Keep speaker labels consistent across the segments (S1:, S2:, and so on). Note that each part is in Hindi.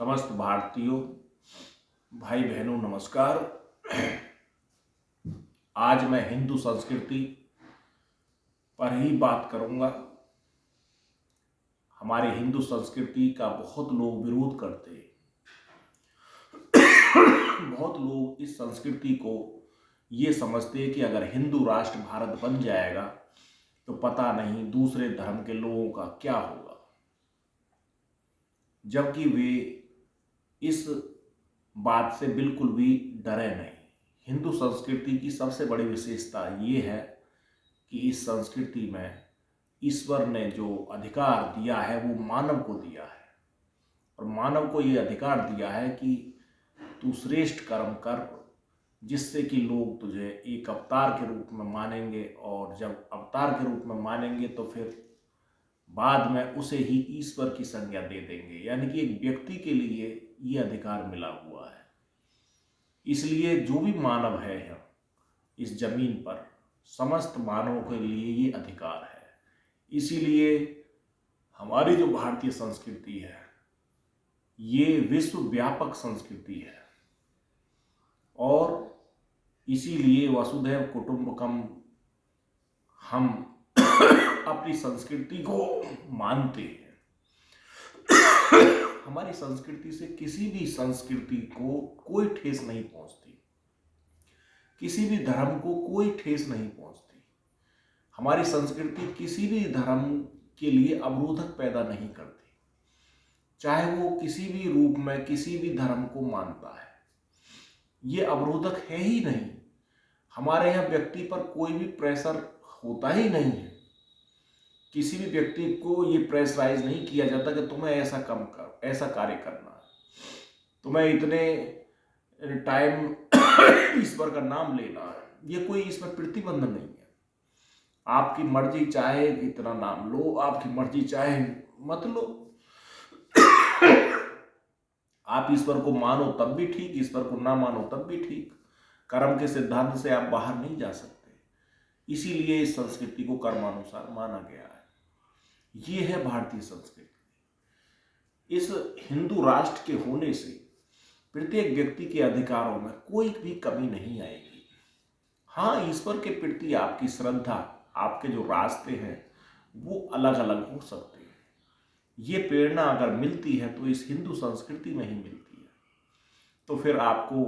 S1: समस्त भारतीयों भाई बहनों नमस्कार। आज मैं हिंदू संस्कृति पर ही बात करूंगा। हमारे हिंदू संस्कृति का बहुत लोग विरोध करते हैं। बहुत लोग इस संस्कृति को ये समझते हैं कि अगर हिंदू राष्ट्र भारत बन जाएगा तो पता नहीं दूसरे धर्म के लोगों का क्या होगा, जबकि वे इस बात से बिल्कुल भी डरे नहीं। हिंदू संस्कृति की सबसे बड़ी विशेषता ये है कि इस संस्कृति में ईश्वर ने जो अधिकार दिया है वो मानव को दिया है, और मानव को ये अधिकार दिया है कि तू श्रेष्ठ कर्म कर, जिससे कि लोग तुझे एक अवतार के रूप में मानेंगे, और जब अवतार के रूप में मानेंगे तो फिर बाद में उसे ही ईश्वर की संज्ञा दे देंगे। यानी कि एक व्यक्ति के लिए ये अधिकार मिला हुआ है। इसलिए जो भी मानव है यहाँ इस जमीन पर, समस्त मानवों के लिए ये अधिकार है। इसीलिए हमारी जो भारतीय संस्कृति है ये विश्वव्यापक संस्कृति है, और इसीलिए वसुधैव कुटुंबकम हम अपनी संस्कृति को मानते हैं। हमारी संस्कृति से किसी भी संस्कृति को कोई ठेस नहीं पहुंचती, किसी भी धर्म को कोई ठेस नहीं पहुंचती। हमारी संस्कृति किसी भी धर्म के लिए अवरोधक पैदा नहीं करती, चाहे वो किसी भी रूप में किसी भी धर्म को मानता है। ये अवरोधक है ही नहीं। हमारे यहाँ व्यक्ति पर कोई भी प्रेशर होता ही नहीं है। किसी भी व्यक्ति को ये प्रेशराइज नहीं किया जाता कि तुम्हें ऐसा काम कर, ऐसा कार्य करना है, तुम्हें इतने टाइम ईश्वर का नाम लेना है। ये कोई इसमें प्रतिबंध नहीं है। आपकी मर्जी चाहे इतना नाम लो, आपकी मर्जी चाहे मत लो। आप ईश्वर को मानो तब भी ठीक, ईश्वर को ना मानो तब भी ठीक। कर्म के सिद्धांत से आप बाहर नहीं जा सकते। इसीलिए इस संस्कृति को कर्मानुसार माना गया है। ये है भारतीय संस्कृति। इस हिंदू राष्ट्र के होने से प्रत्येक व्यक्ति के अधिकारों में कोई भी कमी नहीं आएगी। हाँ, ईश्वर के प्रति आपकी श्रद्धा, आपके जो रास्ते हैं वो अलग अलग हो सकते हैं। ये प्रेरणा अगर मिलती है तो इस हिंदू संस्कृति में ही मिलती है। तो फिर आपको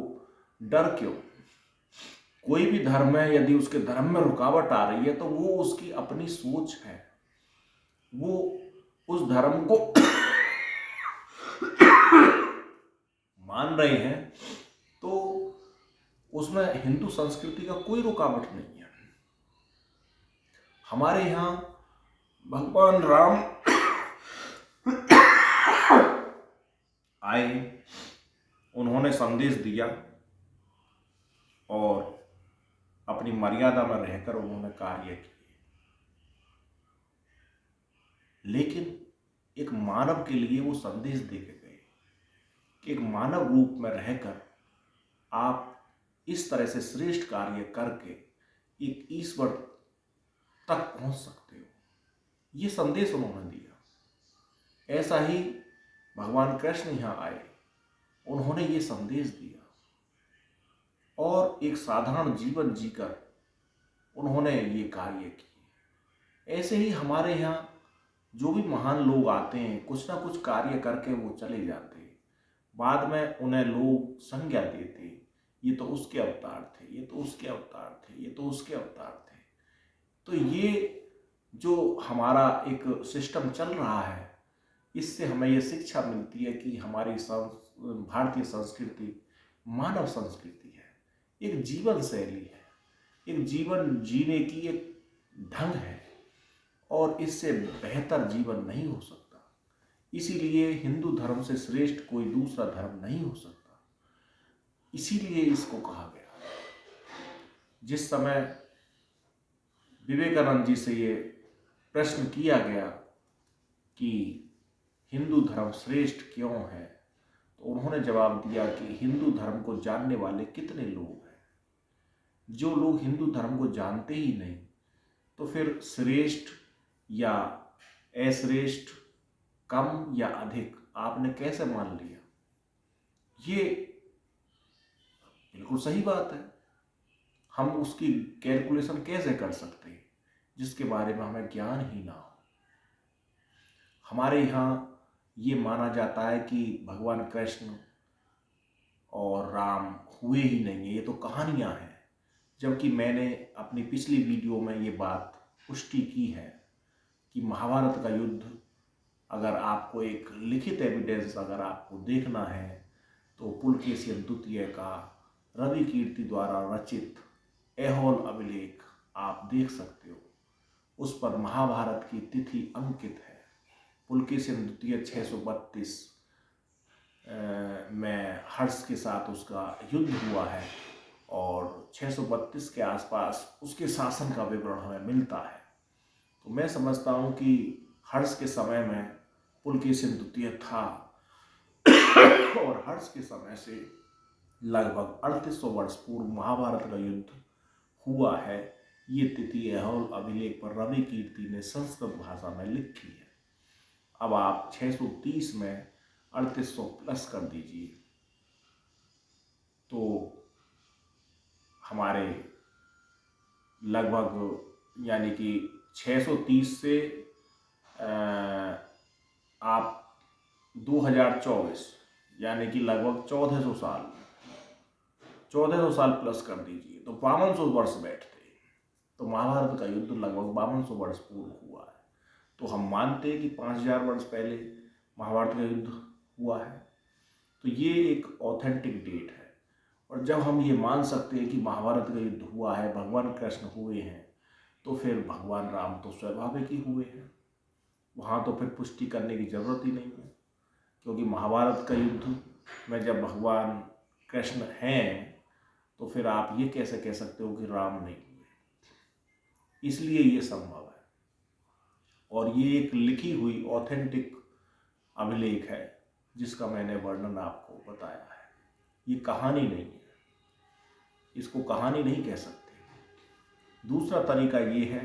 S1: डर क्यों? कोई भी धर्म है, यदि उसके धर्म में रुकावट आ रही है तो वो उसकी अपनी सोच है। वो उस धर्म को मान रहे हैं तो उसमें हिंदू संस्कृति का कोई रुकावट नहीं है। हमारे यहाँ भगवान राम आए, उन्होंने संदेश दिया और अपनी मर्यादा में रहकर उन्होंने कार्य किए। लेकिन एक मानव के लिए वो संदेश दे के गए कि एक मानव रूप में रहकर आप इस तरह से श्रेष्ठ कार्य करके एक ईश्वर तक पहुंच सकते हो। ये संदेश उन्होंने दिया। ऐसा ही भगवान कृष्ण यहाँ आए, उन्होंने ये संदेश दिया और एक साधारण जीवन जीकर उन्होंने ये कार्य किए। ऐसे ही हमारे यहाँ जो भी महान लोग आते हैं, कुछ ना कुछ कार्य करके वो चले जाते हैं। बाद में उन्हें लोग संज्ञा देते, ये तो उसके अवतार थे, ये तो उसके अवतार थे, ये तो उसके अवतार थे। तो ये जो हमारा एक सिस्टम चल रहा है, इससे हमें ये शिक्षा मिलती है कि हमारी भारतीय संस्कृति मानव संस्कृति है, एक जीवन शैली है, एक जीवन जीने की एक ढंग है, और इससे बेहतर जीवन नहीं हो सकता। इसीलिए हिंदू धर्म से श्रेष्ठ कोई दूसरा धर्म नहीं हो सकता। इसीलिए इसको कहा गया। जिस समय विवेकानंद जी से ये प्रश्न किया गया कि हिंदू धर्म श्रेष्ठ क्यों है, तो उन्होंने जवाब दिया कि हिंदू धर्म को जानने वाले कितने लोग हैं। जो लोग हिंदू धर्म को जानते ही नहीं, तो फिर श्रेष्ठ या अश्रेष्ठ, कम या अधिक आपने कैसे मान लिया? ये बिल्कुल सही बात है। हम उसकी कैलकुलेशन कैसे कर सकते हैं जिसके बारे में हमें ज्ञान ही ना हो। हमारे यहाँ ये माना जाता है कि भगवान कृष्ण और राम हुए ही नहीं है, ये तो कहानियाँ हैं। जबकि मैंने अपनी पिछली वीडियो में ये बात पुष्टि की है कि महाभारत का युद्ध, अगर आपको एक लिखित एविडेंस अगर आपको देखना है तो पुलकेशिन द्वितीय का रवि कीर्ति द्वारा रचित ऐहोल अभिलेख आप देख सकते हो। उस पर महाभारत की तिथि अंकित है। पुलकेशिन द्वितीय 632 में हर्ष के साथ उसका युद्ध हुआ है और 632 के आसपास उसके शासन का विवरण हमें मिलता है। तो मैं समझता हूँ कि हर्ष के समय में पुलकेशिन द्वितीय था और हर्ष के समय से लगभग 3800 वर्ष पूर्व महाभारत का युद्ध हुआ है। ये तिथि ऐहोल अभिलेख पर रवि कीर्ति ने संस्कृत भाषा में लिखी है। अब आप 630 में 3800 प्लस कर दीजिए तो हमारे लगभग यानी कि 630 से आप 2024 यानी कि लगभग 1400 साल प्लस कर दीजिए तो 5200 वर्ष बैठते। तो महाभारत का युद्ध लगभग 5200 वर्ष पूर्व हुआ है। तो हम मानते हैं कि 5000 वर्ष पहले महाभारत का युद्ध हुआ है। तो ये एक ऑथेंटिक डेट है। और जब हम ये मान सकते हैं कि महाभारत का युद्ध हुआ है, भगवान कृष्ण हुए हैं, तो फिर भगवान राम तो स्वाभाविक ही हुए हैं। वहाँ तो फिर पुष्टि करने की जरूरत ही नहीं है, क्योंकि महाभारत का युद्ध में जब भगवान कृष्ण हैं तो फिर आप ये कैसे कह सकते हो कि राम नहीं हुए। इसलिए ये संभव है और ये एक लिखी हुई ऑथेंटिक अभिलेख है जिसका मैंने वर्णन आपको बताया है। ये कहानी नहीं है, इसको कहानी नहीं कह सकते। दूसरा तरीका ये है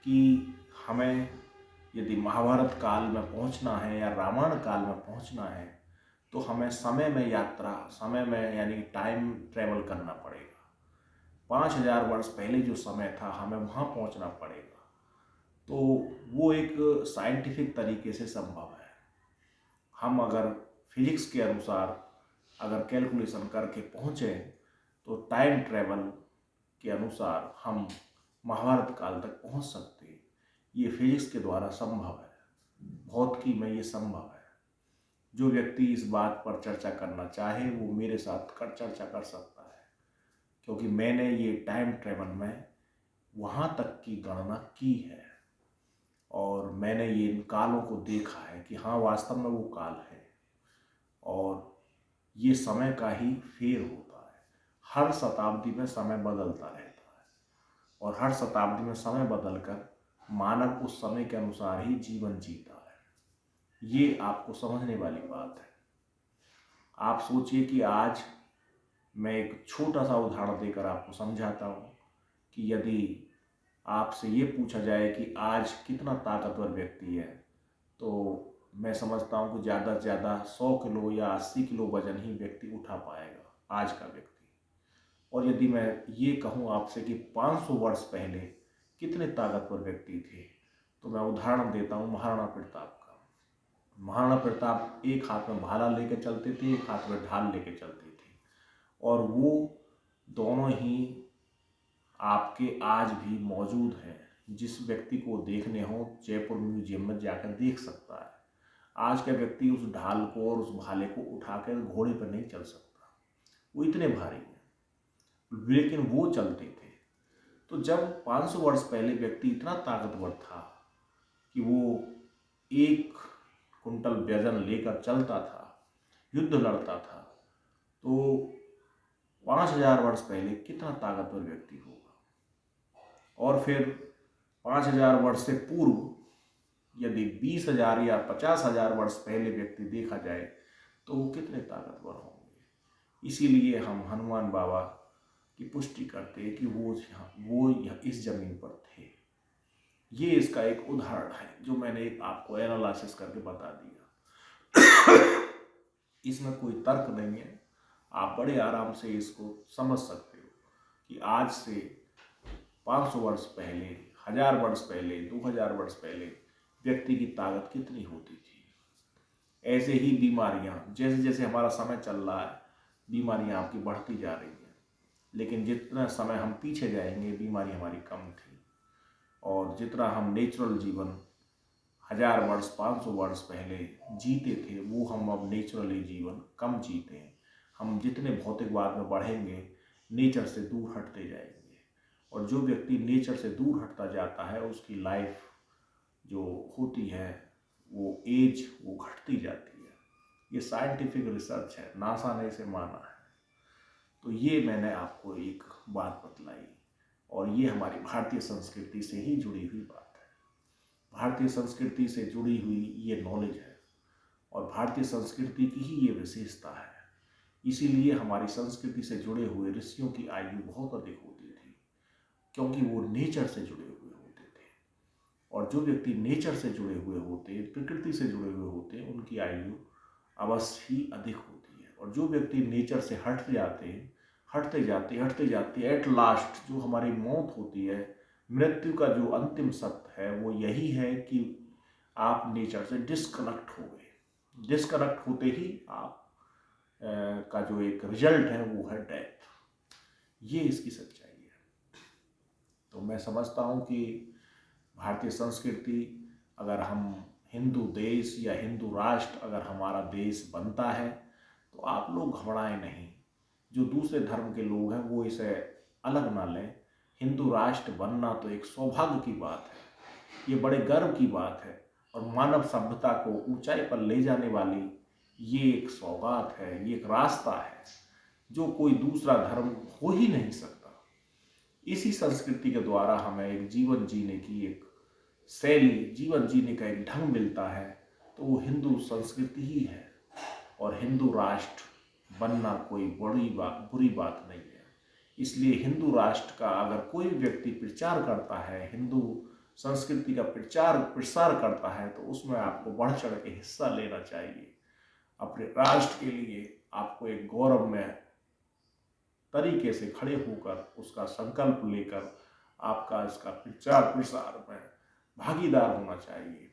S1: कि हमें यदि महाभारत काल में पहुंचना है या रामायण काल में पहुंचना है तो हमें समय में यात्रा, समय में यानी टाइम ट्रेवल करना पड़ेगा। 5000 वर्ष पहले जो समय था हमें वहाँ पहुँचना पड़ेगा। तो वो एक साइंटिफिक तरीके से संभव है। हम अगर फिजिक्स के अनुसार अगर कैलकुलेशन करके पहुँचे तो टाइम ट्रेवल के अनुसार हम महाभारत काल तक पहुँच सकते हैं। ये फिजिक्स के द्वारा संभव है, भौतिकी में ये संभव है। जो व्यक्ति इस बात पर चर्चा करना चाहे वो मेरे साथ चर्चा कर सकता है, क्योंकि मैंने ये टाइम ट्रेवल में वहाँ तक की गणना की है और मैंने ये इन कालों को देखा है कि हाँ वास्तव में वो काल है और ये समय का ही फेर होता है। हर शताब्दी में समय बदलता रहता है और हर शताब्दी में समय बदलकर मानव उस समय के अनुसार ही जीवन जीता है। ये आपको समझने वाली बात है। आप सोचिए कि आज मैं एक छोटा सा उदाहरण देकर आपको समझाता हूँ कि यदि आपसे ये पूछा जाए कि आज कितना ताकतवर व्यक्ति है, तो मैं समझता हूँ कि ज़्यादा से ज़्यादा 100 किलो या 80 किलो वजन ही व्यक्ति उठा पाएगा आज का व्यक्ति। और यदि मैं ये कहूँ आपसे कि 500 वर्ष पहले कितने ताकतवर व्यक्ति थे, तो मैं उदाहरण देता हूँ महाराणा प्रताप का। महाराणा प्रताप एक हाथ में भाला लेके चलते थे, एक हाथ में ढाल लेके चलते थे और वो दोनों ही आपके आज भी मौजूद हैं। जिस व्यक्ति को देखने हो जयपुर म्यूजियम में जाकर देख सकता है। आज का व्यक्ति उस ढाल को और उस भाले को उठाकर घोड़े पर नहीं चल सकता, वो इतने भारी हैं, लेकिन वो चलते थे। तो जब 500 वर्ष पहले व्यक्ति इतना ताकतवर था कि वो 1 कुंटल वजन लेकर चलता था, युद्ध लड़ता था, तो 5000 वर्ष पहले कितना ताकतवर व्यक्ति होगा। और फिर 5000 वर्ष से पूर्व यदि 20,000 या 50,000 वर्ष पहले व्यक्ति देखा जाए तो वो कितने ताकतवर होंगे। इसीलिए हम हनुमान बाबा की पुष्टि करते हैं कि वो इस जमीन पर थे। ये इसका एक उदाहरण है जो मैंने आपको एनालिसिस करके बता दिया। इसमें कोई तर्क नहीं है। आप बड़े आराम से इसको समझ सकते हो कि आज से 500 वर्ष पहले, 1000 वर्ष पहले, 2000 वर्ष पहले व्यक्ति की ताकत कितनी होती थी। ऐसे ही बीमारियां, जैसे जैसे हमारा समय चल रहा है, बीमारियां आपकी बढ़ती जा रही हैं, लेकिन जितना समय हम पीछे जाएंगे बीमारी हमारी कम थी। और जितना हम नेचुरल जीवन 1000 वर्ष, 500 वर्ष पहले जीते थे, वो हम अब नेचुरली जीवन कम जीते हैं। हम जितने भौतिकवाद में बढ़ेंगे, नेचर से दूर हटते जाएंगे। और जो व्यक्ति नेचर से दूर हटता जाता है, उसकी लाइफ जो होती है, वो एज वो घटती जाती है। ये साइंटिफिक रिसर्च है, नासा ने इसे माना है। तो ये मैंने आपको एक बात बतलाई, और ये हमारी भारतीय संस्कृति से ही जुड़ी हुई बात है। भारतीय संस्कृति से जुड़ी हुई ये नॉलेज है, और भारतीय संस्कृति की ही ये विशेषता है। इसीलिए हमारी संस्कृति से जुड़े हुए ऋषियों की आयु बहुत अधिक होती थी, क्योंकि वो नेचर से जुड़े हुए होते थे। और जो व्यक्ति नेचर से जुड़े हुए होते, प्रकृति से जुड़े हुए होते, उनकी आयु अवश्य ही अधिक होती है। और जो व्यक्ति नेचर से हटते जाते एट लास्ट जो हमारी मौत होती है, मृत्यु का जो अंतिम सत्य है, वो यही है कि आप नेचर से डिस्कनेक्ट हो गए। डिस्कनेक्ट होते ही आप का जो एक रिजल्ट है वो है डेथ। ये इसकी सच्चाई है। तो मैं समझता हूँ कि भारतीय संस्कृति, अगर हम हिंदू देश या हिंदू राष्ट्र अगर हमारा देश बनता है, तो आप लोग घबराएं नहीं। जो दूसरे धर्म के लोग हैं वो इसे अलग ना लें। हिंदू राष्ट्र बनना तो एक सौभाग्य की बात है, ये बड़े गर्व की बात है, और मानव सभ्यता को ऊंचाई पर ले जाने वाली ये एक सौगात है, ये एक रास्ता है जो कोई दूसरा धर्म हो ही नहीं सकता। इसी संस्कृति के द्वारा हमें एक जीवन जीने की एक शैली, जीवन जीने का एक ढंग मिलता है, तो वो हिंदू संस्कृति ही है। और हिंदू राष्ट्र बनना कोई बुरी बात नहीं है। इसलिए हिंदू राष्ट्र का अगर कोई व्यक्ति प्रचार करता है, हिंदू संस्कृति का प्रसार करता है, तो उसमें आपको बढ़ चढ़ के हिस्सा लेना चाहिए। अपने राष्ट्र के लिए आपको एक गौरवमय तरीके से खड़े होकर उसका संकल्प लेकर आपका इसका प्रचार प्रसार में भागीदार होना चाहिए।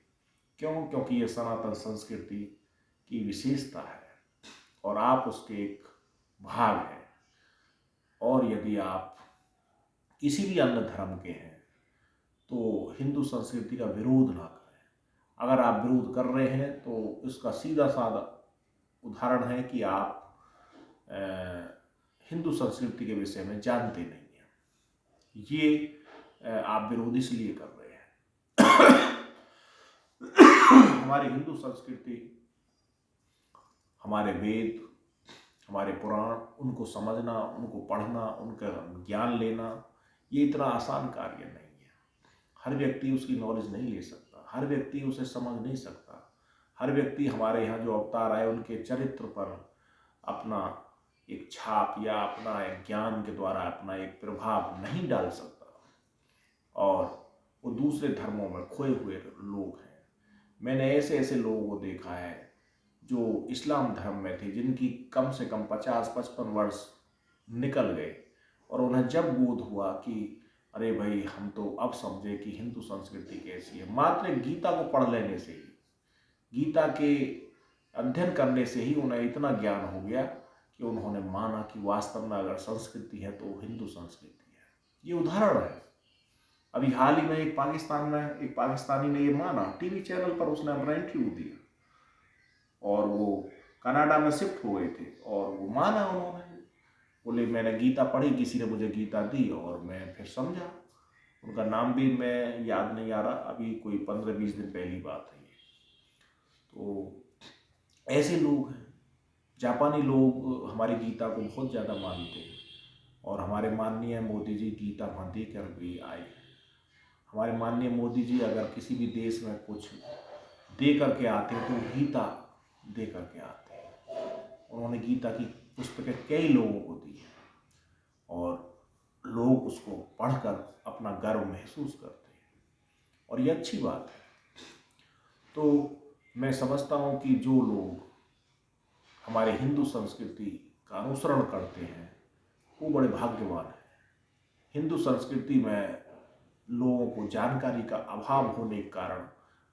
S1: क्यों? क्योंकि ये सनातन संस्कृति की विशेषता है और आप उसके एक भाग हैं। और यदि आप किसी भी अन्य धर्म के हैं तो हिंदू संस्कृति का विरोध ना करें। अगर आप विरोध कर रहे हैं तो इसका सीधा साधा उदाहरण है कि आप हिंदू संस्कृति के विषय में जानते नहीं हैं। ये आप विरोध इसलिए कर रहे हैं। हमारी हिंदू संस्कृति, हमारे वेद, हमारे पुराण, उनको समझना, उनको पढ़ना, उनका ज्ञान लेना, ये इतना आसान कार्य नहीं है। हर व्यक्ति उसकी नॉलेज नहीं ले सकता, हर व्यक्ति उसे समझ नहीं सकता। हर व्यक्ति हमारे यहाँ जो अवतार आए उनके चरित्र पर अपना एक छाप या अपना एक ज्ञान के द्वारा अपना एक प्रभाव नहीं डाल सकता। और वो दूसरे धर्मों में खोए हुए लोग हैं। मैंने ऐसे ऐसे लोगों को देखा है जो इस्लाम धर्म में थे, जिनकी कम से कम 50-55 वर्ष निकल गए, और उन्हें जब बोध हुआ कि अरे भाई, हम तो अब समझे कि हिंदू संस्कृति कैसी है, मात्र गीता को पढ़ लेने से ही, गीता के अध्ययन करने से ही उन्हें इतना ज्ञान हो गया कि उन्होंने माना कि वास्तव में अगर संस्कृति है तो हिंदू संस्कृति है। ये उदाहरण है। अभी हाल ही में एक पाकिस्तानी ने ये माना, टीवी चैनल पर उसने अपना इंटरव्यू दिया, और वो कनाडा में शिफ्ट हो गए थे, और वो माना उन्होंने, बोले मैंने गीता पढ़ी, किसी ने मुझे गीता दी और मैं फिर समझा। उनका नाम भी मैं याद नहीं आ रहा, अभी कोई 15-20 दिन पहली बात है। तो ऐसे लोग हैं। जापानी लोग हमारी गीता को बहुत ज़्यादा मानते हैं, और हमारे माननीय मोदी जी गीता वहाँ देकर भी आए हैं। हमारे माननीय मोदी जी अगर किसी भी देश में कुछ दे करके आते हैं तो गीता दे करके आते हैं। उन्होंने गीता की पुस्तकें कई लोगों को दी हैं, और लोग उसको पढ़कर अपना गर्व महसूस करते हैं, और ये अच्छी बात है। तो मैं समझता हूँ कि जो लोग हमारे हिंदू संस्कृति का अनुसरण करते हैं वो बड़े भाग्यवान हैं। हिंदू संस्कृति में लोगों को जानकारी का अभाव होने के कारण,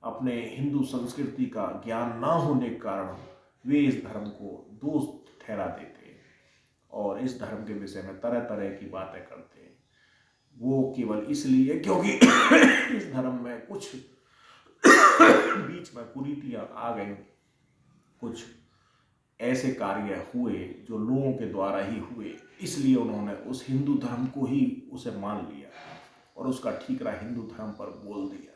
S1: अपने हिंदू संस्कृति का ज्ञान ना होने के कारण वे इस धर्म को दोष ठहरा देते हैं और इस धर्म के विषय में तरह तरह की बातें करते हैं। वो केवल इसलिए क्योंकि इस धर्म में कुछ बीच में कुरीतियां आ गई, कुछ ऐसे कार्य हुए जो लोगों के द्वारा ही हुए, इसलिए उन्होंने उस हिंदू धर्म को ही उसे मान लिया और उसका ठीकरा हिंदू धर्म पर बोल दिया।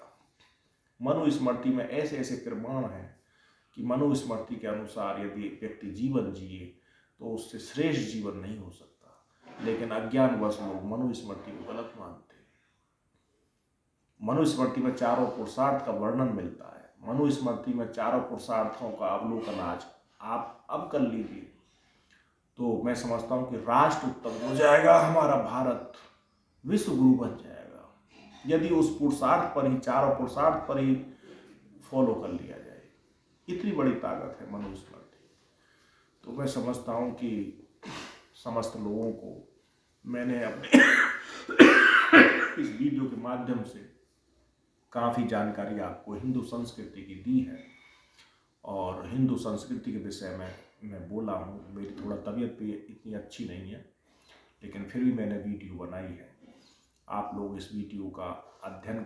S1: मनुस्मृति में ऐसे ऐसे प्रमाण हैं कि मनुस्मृति के अनुसार यदि व्यक्ति जीवन जिए तो उससे श्रेष्ठ जीवन नहीं हो सकता, लेकिन अज्ञानवश लोग मनुस्मृति को गलत मानते हैं। मनुस्मृति में चारों पुरुषार्थ का वर्णन मिलता है। मनुस्मृति में चारों पुरुषार्थों का अवलोकन आज आप अब कर लीजिए तो मैं समझता हूं कि राष्ट्र उत्तम हो जाएगा, हमारा भारत विश्व गुरु बन जाएगा, यदि उस पुरुषार्थ पर ही, चारों पुरुषार्थ पर ही फॉलो कर लिया जाए। इतनी बड़ी ताकत है मनुस्मृति। तो मैं समझता हूं कि समस्त लोगों को मैंने अपने इस वीडियो के माध्यम से काफ़ी जानकारी आपको हिंदू संस्कृति की दी है और हिंदू संस्कृति के विषय में मैं बोला हूँ। मेरी थोड़ा तबीयत भी इतनी अच्छी नहीं है, लेकिन फिर भी मैंने वीडियो बनाई है। आप लोग इस वीडियो का अध्ययन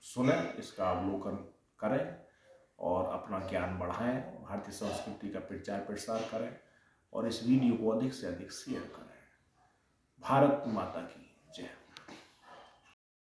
S1: सुने, इसका अवलोकन करें और अपना ज्ञान बढ़ाएं, भारतीय संस्कृति का प्रचार प्रसार करें और इस वीडियो को अधिक से अधिक शेयर करें। भारत माता की